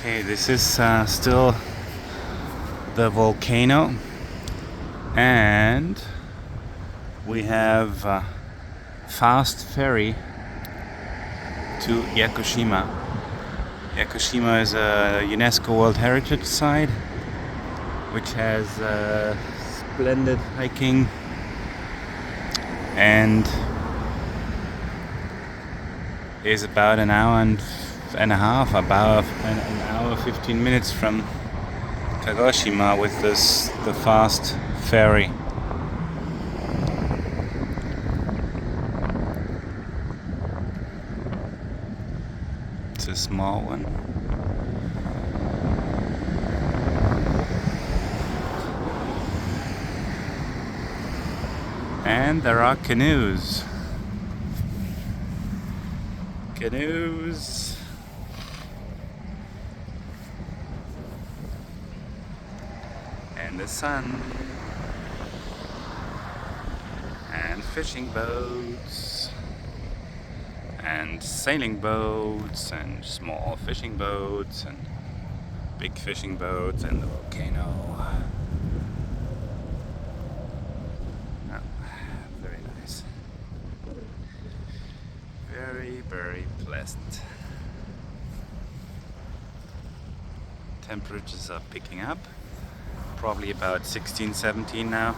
Okay, this is still the volcano, and we have fast ferry to Yakushima. Yakushima is a UNESCO World Heritage Site, which has splendid hiking and is about an hour and a half, about an hour 15 minutes from Kagoshima with the fast ferry. It's a small one. And there are canoes. Canoes. And the sun. And fishing boats. And sailing boats. And small fishing boats. And big fishing boats. And the volcano. Very nice. Very, very pleasant. Temperatures are picking up. Probably about 16, 17 now.